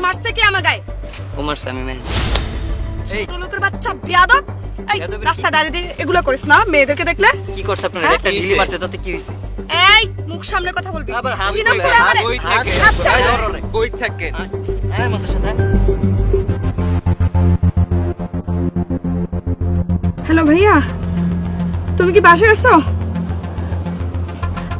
মারছে কে আমার গায়ে? ও মারছে, আমি মেনে। এই লোকের বাচ্চা বেয়াদব! এই রাস্তায় দাঁড়িয়ে এগুলো করিস না মেয়েদেরকে দেখলে। কি করছ আপনারা? একটা ঢিল মারছে, তাতে কি হইছে? এই মুখ সামনে কথা বলবি। আবার হাত চিনাস তুলে, তোরা আমারে? কই থাকে? আচ্ছা, কই থাকে? হ্যাঁ মাদ্রাসা দা। হ্যালো ভাইয়া, তুমি কি বাসায় আছো?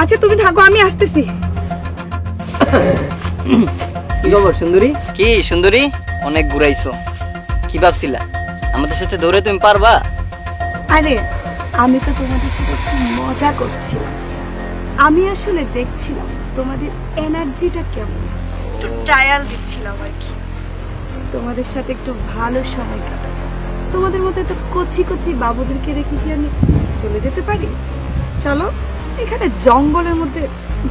আচ্ছা তুমি থাকো, আমি আসতেছি। কি খবর সুন্দরী? কি সুন্দরী, অনেক ঘুরাইছো। কি ভাবছিলা আমাদের সাথে দৌড়ে তুমি পারবা? আরে আমি তো তোমাদের সাথে খুব মজা করছিলাম। আমি আসলে দেখছিলাম তোমাদের এনার্জিটা কেমন, একটু ট্রায়াল দিচ্ছিলাম আর কি। তোমাদের সাথে একটু ভালো সময় কাটাবো। তোমাদের মধ্যে তো কচি কচি বাবুদেরকে রেখে কি আমি চলে যেতে পারি? চলো, এখানে জঙ্গলের মধ্যে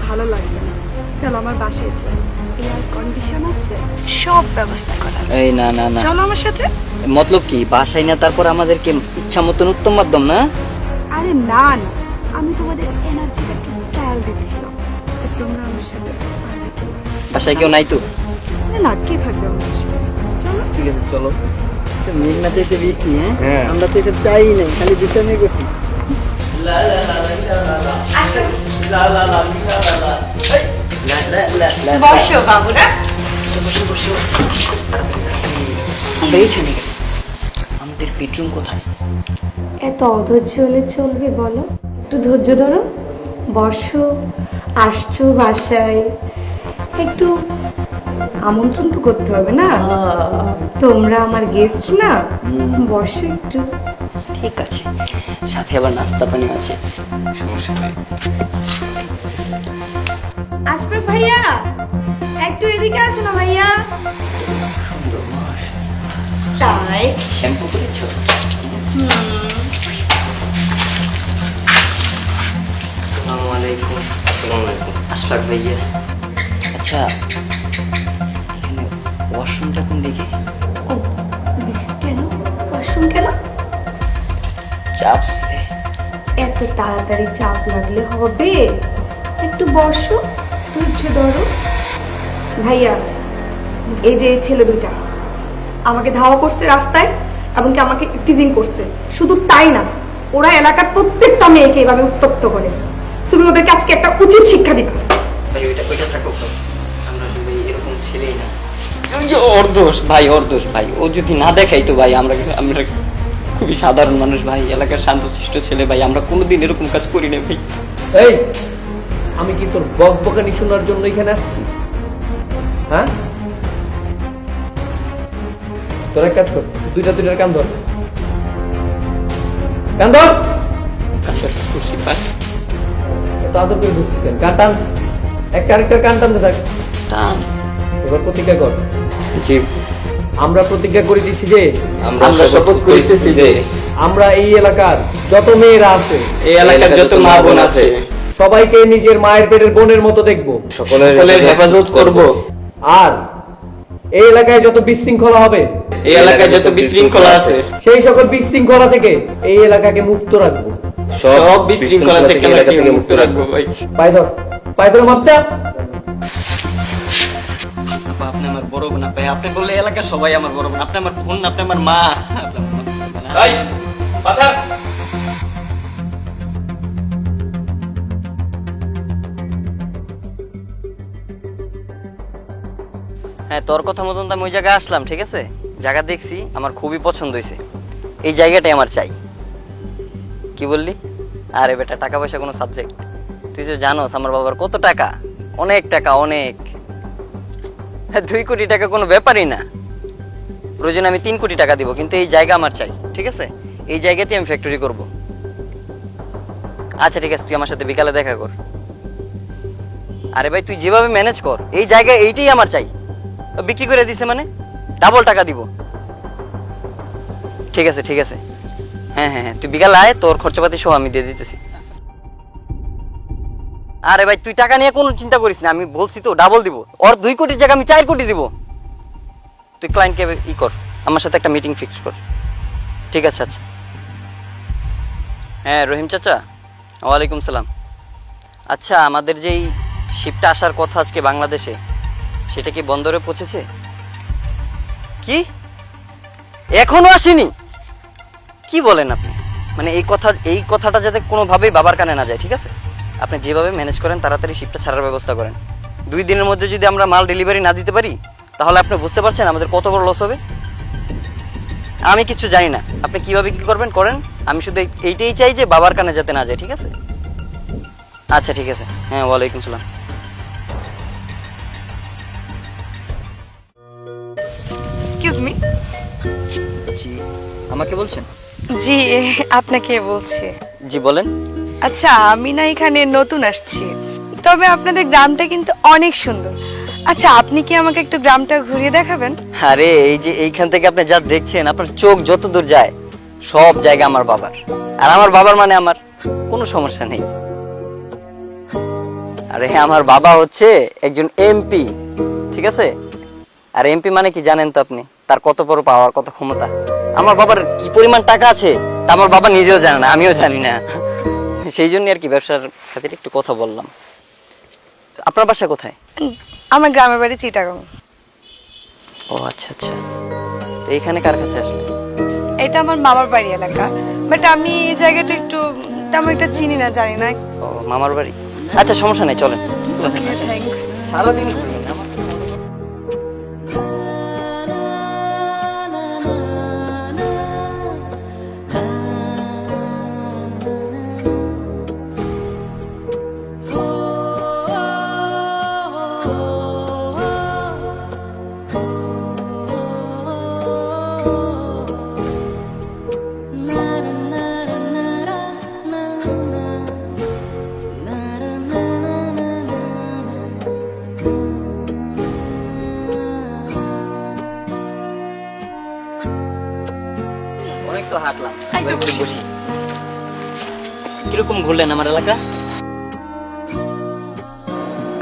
ভালো লাগবে না। চলো আমার বাসায় চলো, এয়ার কন্ডিশন আছে, সব ব্যবস্থা করা আছে। এই না না না, চলো আমার সাথে। মতলব কি বাসায় না তারপর আমাদেরকে ইচ্ছা মতন উত্তম মাধ্যম না? আরে না না, আমি তোমাদের এনার্জিটা একটু ট্রায়াল দিচ্ছিলাম যে তোমরা আমার সাথে পারবে কি না। বাসায় কেউ নাই তো? আরে না, কে থাকবে আমার সাথে? চলো। ঠিক আছে চলো। মেঘনাতে এসে বৃষ্টি, হ্যাঁ। আমরা তো এসব চাই নাই, খালি দুষ্টামি করছি। বসো বাবুরা। আমরা এইখানে কেন? আমাদের বেডরুম কোথায়? এত অধৈর্য হলে চলবে বলো? একটু ধৈর্য ধরো, বসো। আসছো বাসায়, একটু আমন্ত্রণ তো করতে হবে না? তোমরা আমার গেস্ট না, বসো একটু। ঠিক আছে, সাথে আবার নাস্তা পানি আছে। সমস্যা নেই। আসবে ভাইয়া, একটু এদিকে আসো না ভাইয়া। সুন্দর মাস। তাই শ্যাম্পু করেছো? আসসালামু আলাইকুম। আসসালামু আলাইকুম। আশফাক ভাইয়া, আচ্ছা এখানে ওয়াশরুমটা কোন দিকে? ও, কেন ওয়াশরুম কেন? চাপসে। এত তাড়াতাড়ি চাপ লাগলে হবে? একটু বসো, ধৈর্য ধরো। ভাইয়া, এই যে এই ছেলে দুইটা আমাকে ধাওয়া করছে রাস্তায়, এমনকি আমাকে টিজিং করছে। শুধু তাই না, ওরা এলাকার প্রত্যেকটা মেয়েকে এভাবে উত্তপ্ত করে। তুমি ওদেরকে আজকে একটা উচিত শিক্ষা দিবে। ভাই ওইটা থাকো। আমরা তো ভাই এরকম ছেলেই না। ওই যে ওর দোষ ভাই, ওর দোষ ভাই। ও যদি না দেখাই তো ভাই, আমরা খুবই সাধারণ মানুষ ভাই, এলাকার শান্তশিষ্ট ছেলে ভাই, আমরা কোনোদিন এরকম কাজ করি না ভাই। এই, আমি কি তোর বকবকানি শোনার জন্য এখানে আসছি? হ্যাঁ, তোর এক কাজ কর, দুইটার কান ধর। কান ধর। করছি ভাই। তো আদর করে বুঝছিস কেন? কান টান, একটা আরেকটার কান টানতে থাক। টান। এবার প্রতিজ্ঞা কর। জি, আমরা প্রতিজ্ঞা করে দিচ্ছি যে আমরা শপথ করিতেছি যে আমরা এই এলাকার যত মেয়েরা আছে, এই এলাকার যত মা বোন আছে সবাইকে নিজের মায়ের পেটের বোনের মতো দেখবো, সকলের হেফাজত করব। আর এই এলাকায় যত বিশৃঙ্খলা হবে, এই এলাকায় যত বিশৃঙ্খলা আছে সেই সকল বিশৃঙ্খলা থেকে এই এলাকাকে মুক্ত রাখবো। সব বিশৃঙ্খলা থেকে এলাকাকে মুক্ত রাখবো ভাই। পায়ে ধরে মাপটা। আপা, আপনি আমার বড় বোন। আপা, আপনি বললে এলাকার সবাই আমার বড় বোন। আপনি আমার বোন, আপনি আমার মা। এই, পাছা। হ্যাঁ, তোর কথা মতন তো আমি ওই জায়গায় আসলাম, ঠিক আছে? জায়গা দেখছি, আমার খুবই পছন্দ হয়েছে। এই জায়গাটাই আমার চাই। কি বললি? আরে বেটা, টাকা পয়সা কোনো সাবজেক্ট? তুই যে জানোস আমার বাবার কত টাকা, অনেক টাকা, অনেক। হ্যাঁ, 2 কোটি টাকা কোনো ব্যাপারই না। প্রয়োজনে আমি 3 কোটি টাকা দিব, কিন্তু এই জায়গা আমার চাই, ঠিক আছে? এই জায়গাতেই আমি ফ্যাক্টরি করব। আচ্ছা ঠিক আছে, তুই আমার সাথে বিকালে দেখা কর। আরে ভাই, তুই যেভাবে ম্যানেজ কর, এই জায়গায় এইটাই আমার চাই। বিক্রি করে দিছে মানে ডাবল টাকা দিব। ঠিক আছে ঠিক আছে, হ্যাঁ হ্যাঁ হ্যাঁ, তুই বিকালে আয়, তোর খরচাপাতি সহ আমি দিয়ে দিতেছি। আরে ভাই, তুই টাকা নিয়ে কোনো চিন্তা করিস না, আমি বলছি তো ডাবল দিব। ওর 2 কোটির জায়গা আমি 4 কোটি দিব। তুই ক্লায়েন্টকে কর, আমার সাথে একটা মিটিং ফিক্স কর। ঠিক আছে, আচ্ছা। হ্যাঁ রহিম চাচা, ওয়ালাইকুম সালাম। আচ্ছা, আমাদের যেই শিপটা আসার কথা আজকে বাংলাদেশে, সেটা কি বন্দরে পৌঁছেছে? কি এখনো আসেনি? কি বলেন আপনি? মানে এই কথাটা যাতে কোনোভাবেই বাবার কানে না যায়, ঠিক আছে? আপনি যেভাবে ম্যানেজ করেন তাড়াতাড়ি শিপটা ছাড়ার ব্যবস্থা করেন। 2 দিনের মধ্যে যদি আমরা মাল ডেলিভারি না দিতে পারি তাহলে আপনি বুঝতে পারছেন আমাদের কত বড় লস হবে। আমি কিছু জানি না, আপনি কিভাবে কি করবেন করেন, আমি শুধু এইটাই চাই যে বাবার কানে যাতে না যায়, ঠিক আছে? আচ্ছা ঠিক আছে, হ্যাঁ ওয়ালাইকুম সালাম। Excuse me. জি, আমাকে বলছেন? জি, আপনাকে বলছি। জি বলেন। আচ্ছা, আমি না এখানে নতুন আসছি, তবে আপনাদের গ্রামটা কিন্তু অনেক সুন্দর। আচ্ছা, আপনি কি আমাকে একটু গ্রামটা ঘুরিয়ে দেখাবেন? আরে এই যে এইখান থেকে আপনি যা দেখছেন, আপনার চোখ যত দূর যায় সব জায়গা আমার বাবার, আর আমার বাবার মানে আমার কোনো সমস্যা নেই। আরে আমার বাবা হচ্ছে একজন এমপি, ঠিক আছে? আর এমপি মানে কি জানেন তো আপনি? তার কত বড় পাওয়ার, কত ক্ষমতা। আমার বাবার কি পরিমাণ টাকা আছে তা আমার বাবা নিজেও জানে না, আমিও জানি না। সেই জন্য আর কি ব্যবসার খাতিরে একটু কথা বললাম। আপনার বাসা কোথায়? আমার গ্রামের বাড়ি চিটাগাং। ও আচ্ছা আচ্ছা, তো এইখানে কার কাছে আসলে? এটা আমার মামার বাড়ি এলাকা, বাট আমি এই জায়গাটা একটু তেমন একটা চিনি না, জানি না। ও মামার বাড়ি, আচ্ছা সমস্যা নেই, চলেন। থ্যাঙ্কস। সারাদিন ঘুরবেন আমার। অনেক তো হাঁটলাম, এবার একটু বসি। কিরকম ঘুরলেন আমার এলাকা?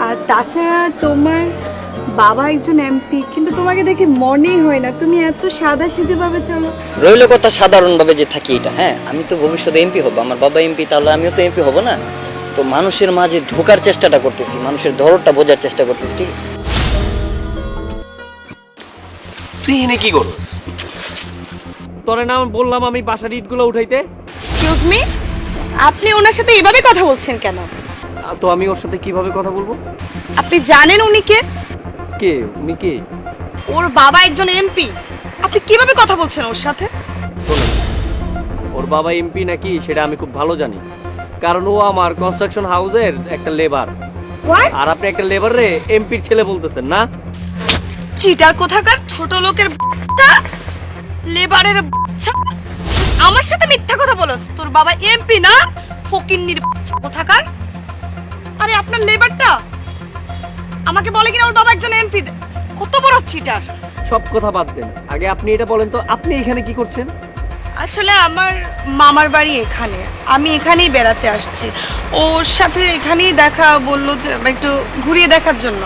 আর তাছাড়া তোমার বাবা একজন এমপি, কিন্তু তোমাকে দেখে মনেই হয় না তুমি এত সাদা সিধে ভাবে চলো। রইল কথা সাধারণ ভাবে যে থাকি এটা, হ্যাঁ আমি তো ভবিষ্যতে এমপি হব, আমার বাবা এমপি, তাহলে আমিও তো এমপি হব না? তো মানুষের মাঝে ঢোকার চেষ্টাটা করতেছি, মানুষের ধরনটা বোঝার চেষ্টা করতেছি, ঠিক? তুই এনে কি করছিস? তোরে না বললাম আমি বাসার ইটগুলো উঠাইতে? এক্সকিউজ মি, আপনি ওনার সাথে এভাবে কথা বলছেন কেন? তো আমি ওর সাথে কিভাবে কথা বলবো? আপনি জানেন উনি কে? কে উনি? কে? ওর বাবা একজন এমপি, আপনি কিভাবে কথা বলছেন ওর সাথে? শোনো, ওর বাবা এমপি নাকি সেটা আমি খুব ভালো জানি, কারণ ও আমার কনস্ট্রাকশন হাউসের একটা লেবার। হোয়াট? আর আপনি একটা লেবার রে এমপির ছেলে বলতেছেন না? চিটার কোথাকার ছোট লোকের বাচ্চা, লেবারের বাচ্চা, আমার সাথে মিথ্যা কথা বলস? তোর বাবা এমপি না, ফকিন্নির বাচ্চা কোথাকার। আরে আপনার লেবারটা আমাকে বলে কিনা ওর বাবা একজন এমপি, কত বড় চিটার। সব কথা বাদ দেন, আগে আপনি এটা বলেন তো আপনি এখানে কি করছেন? আসলে আমার মামার বাড়ি এখানে, আমি এখানেই বেড়াতে আসছি। ওর সাথে এখানেই দেখা, বললো যে একটু ঘুরিয়ে দেখার জন্য,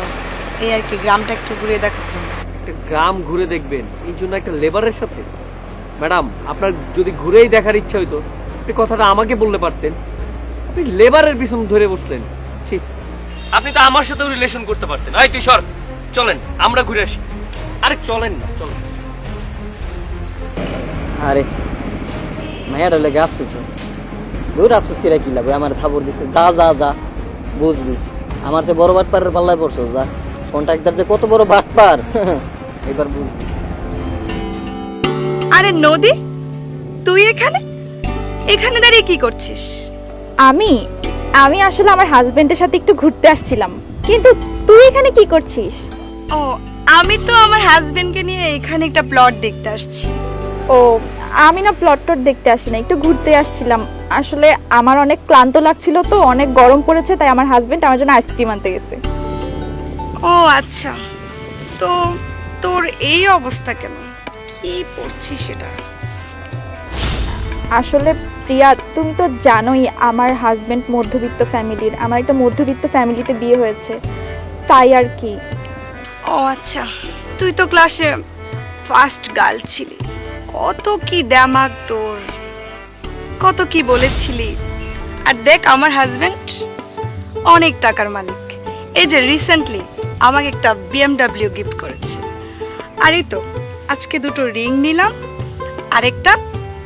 এই আর কি, গ্রামটা একটু ঘুরিয়ে দেখার জন্য। একটা গ্রাম ঘুরে দেখবেন এই জন্য একটা লেবারের সাথে? ম্যাডাম, আপনার যদি ঘুরেই দেখার ইচ্ছা হইতো আপনি কথাটা আমাকে বলতে পারতেন, আপনি লেবারের পিছন ধরে বসলেন। ঠিক, আপনি তো আমার সাথেও রিলেশন করতে পারতেন। এই তুই সর, চলেন আমরা ঘুরে আসি। আরে চলেন না, চলেন। আরে মায়াটা লেগে আফসোস, দূর আফসোস কিরা কি লাগবে, আমার থাবর দিছে, যা যা যা বুঝবি। আমার সে বড় বাটপারের পাল্লায় পড়ছো, যা কন্ট্রাক্টর যে কত বড় বাটপার এবার বুঝবি। আরে নদী, তুই এখানে এখানে দাঁড়িয়ে কি করছিস? আমি আসলে আমার হাজবেন্ডের সাথে একটু ঘুরতে আসছিলাম, কিন্তু তুই এখানে কি করছিস? ও, আমি তো আমার হাজবেন্ডকে নিয়ে এখানে একটা প্লট দেখতে আসছি। ও, আমি না প্লট দেখতে আসি না, একটু ঘুরতে আসছিলাম। আসলে আমার অনেক ক্লান্ত লাগছিল, তো অনেক গরম পড়েছে, তাই আমার হাজবেন্ড আমার জন্য আইসক্রিম আনতে গেছে। ও আচ্ছা, তো তোর এই অবস্থা কেন, কি পড়ছিস সেটা? আসলে প্রিয়া, তুমি তো জানোই আমার হাজবেন্ড মধ্যবিত্ত ফ্যামিলির, আমার একটা মধ্যবিত্ত ফ্যামিলিতে বিয়ে হয়েছে, তাই আর কি। ও আচ্ছা, তুই তো ক্লাসে ফার্স্ট গার্ল ছিলি, কত কি দেমাগ তোর, কত কি বলেছিলি। আর দেখ, আমার হাজবেন্ড অনেক টাকার মালিক, এই যে রিসেন্টলি আমাকে একটা BMW গিফট করেছে। আর এই তো আজকে দুটো রিং নিলাম, আরেকটা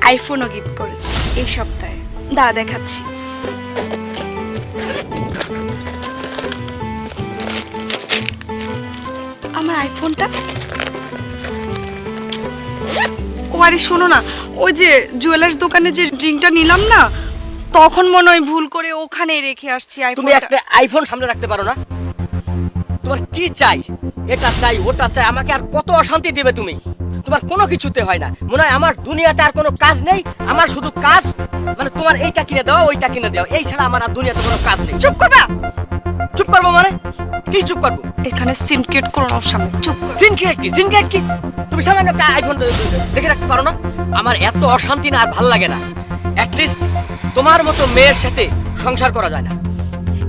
আইফোনও গিফট করেছি এই সপ্তাহে। দাঁড়া দেখাচ্ছি। আমার আইফোনটা। ও আরে শোনো না, ওই যে জুয়েলার্স দোকানে যে রিংটা নিলাম না, তখন মনে হয় ভুল করে ওখানে রেখে আসছি তুমি আইফোনটা। একটা আইফোন সামনে রাখতে পারো না? তোমার কি চাই? এটা চাই, ওটা চাই, আমাকে আর কত অশান্তি দিবে তুমি? তোমার কোনো কিছুতে হয় না। মনে হয় আমার দুনিয়াতে আর কোনো কাজ নেই, আমার শুধু কাজ মানে তোমার এইটা কিনে দাও, ওইটা কিনে দাও, এই ছাড়া আমার আর দুনিয়াতে কোনো কাজ নেই। চুপ করবা। চুপ করবো মানে? কি চুপ করবো? এখানে সিনক্রেট করো না ওর সামনে। চুপ কর। সিনক্রেট কি? সিনক্রেট কি? তুমি সামান্য একটা আইফোন দেখে রাখতে পারো না? আমার এত অশান্তি না আর ভালো লাগে না। অ্যাটলিস্ট তোমার মতো মেয়ের সাথে সংসার করা যায় না।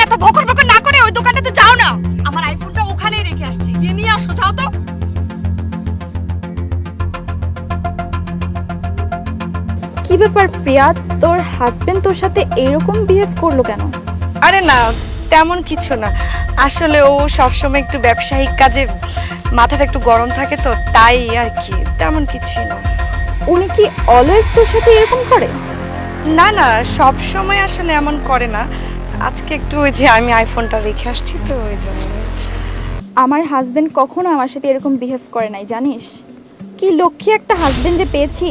এত বকর বকর না করে ওই দোকানটাতে যাও না। আমার আইফোনটা ওখানেই রেখে আসছি, গিয়ে নিয়ে আসো। যাও তো। কি ব্যাপার প্রিয়া, তোর হাজবেন্ড তোর সাথে এরকম বিহেভ করলো কেন? আরে না, তেমন কিছু না। আসলে ও সবসময় একটু ব্যবসায়িক কাজে মাথাটা একটু গরম থাকে, তো তাই আর কি, তেমন কিছুই না। উনি কি অলওয়েজ তোর সাথে এরকম করে? না না, সব সময় আসলে এমন করে না। আজকে একটু ওই যে আমি আইফোনটা রেখে আসছি তো ওই জন্য। আমার হাজবেন্ড কখনো আমার সাথে এরকম বিহেভ করে নাই, জানিস? কি লক্ষ্মী একটা হাজবেন্ড যে পেয়েছি।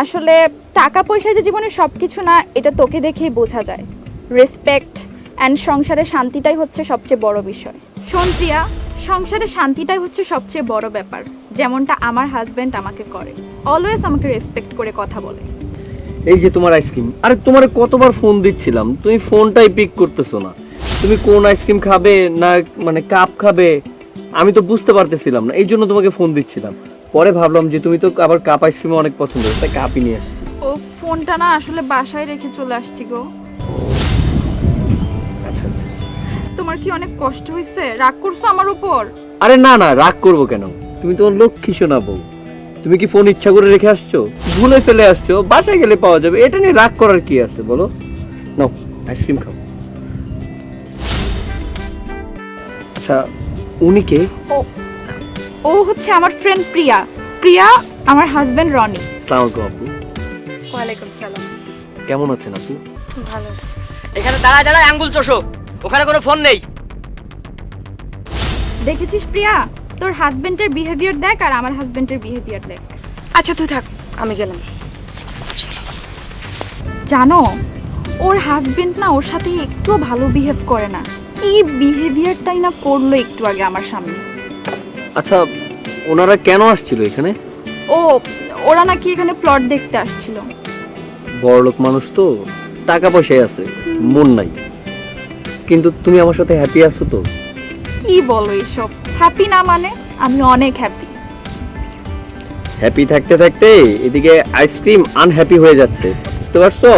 আসলে টাকা পয়সা যে জীবনে সব কিছু না, এটা তোকে দেখেই বোঝা যায়। রেসপেক্ট অ্যান্ড সংসারে শান্তিটাই হচ্ছে সবচেয়ে বড় বিষয়। শোন প্রিয়া, সংসারে শান্তিটাই হচ্ছে সবচেয়ে বড় ব্যাপার, যেমনটা আমার হাজবেন্ড আমাকে করে। অলওয়েজ আমাকে রেসপেক্ট করে কথা বলে। এই যে তোমার আইসক্রিম, আরে তোমারে কতবার ফোন দিচ্ছিলাম, তুমি ফোনটাই পিক করতেছো না। তুমি কোন আইসক্রিম খাবে না মানে কাপ খাবে আমি তো বুঝতে পারতেছিলাম না, এই জন্য তোমাকে ফোন দিচ্ছিলাম। পরে ভাবলাম যে তুমি তো আবার কাপ আইসক্রিম অনেক পছন্দ, তাই কাপই নিয়ে আসছি। ও ফোনটা না আসলে বাসায় রেখে চলে আসছি গো। আচ্ছা আচ্ছা। তোমার কি অনেক কষ্ট হয়েছে? রাগ করছো আমার উপর? আরে না না, রাগ করবো কেন? তুমি তোমার লক্ষ্মী শোনা বউ। তুমি কি ফোন ইচ্ছা করে রেখে আসছো? ভুলে ফেলে আসছো, বাসায় গেলে পাওয়া যাবে, এটা নিয়ে রাগ করার কি আছে বলো? নাও আইসক্রিম খাও। আচ্ছা উনি কে? ও হচ্ছে আমার ফ্রেন্ড প্রিয়া। প্রিয়া আমার হাজবেন্ড রনি। আসসালামু আলাইকুম আপু। ওয়ালাইকুম সালাম। কেমন আছেন আপু? ভালো আছি। এখানে দাঁড়ায় দাঁড়ায় আঙ্গুল চষো, ওখানে কোনো ফোন নেই। দেখেছিস প্রিয়া, তোর হাজবেন্ডের বিহেভিয়ার দেখ আর আমার হাজবেন্ডের বিহেভিয়ার দেখ। আচ্ছা তুই থাক, আমি গেলাম। জানো, ওর হাজবেন্ড না ওর সাথে একটু ভালো বিহেভ করে না। কি বিহেভিয়ারটাই না করলো একটু আগে আমার সামনে। আচ্ছা ওনারা কেন আসছিল এখানে? ওরা নাকি এখানে প্লট দেখতে আসছিল। বড়লোক মানুষ তো, টাকা পয়সায় আছে, মন নাই। কিন্তু তুমি আমার সাথে হ্যাপি আছো তো? কি বলো এসব? হ্যাপি না মানে? আমি অনেক হ্যাপি। হ্যাপি থাকতে থাকতে এদিকে আইসক্রিম আনহ্যাপি হয়ে যাচ্ছে, বুঝতে পারছো?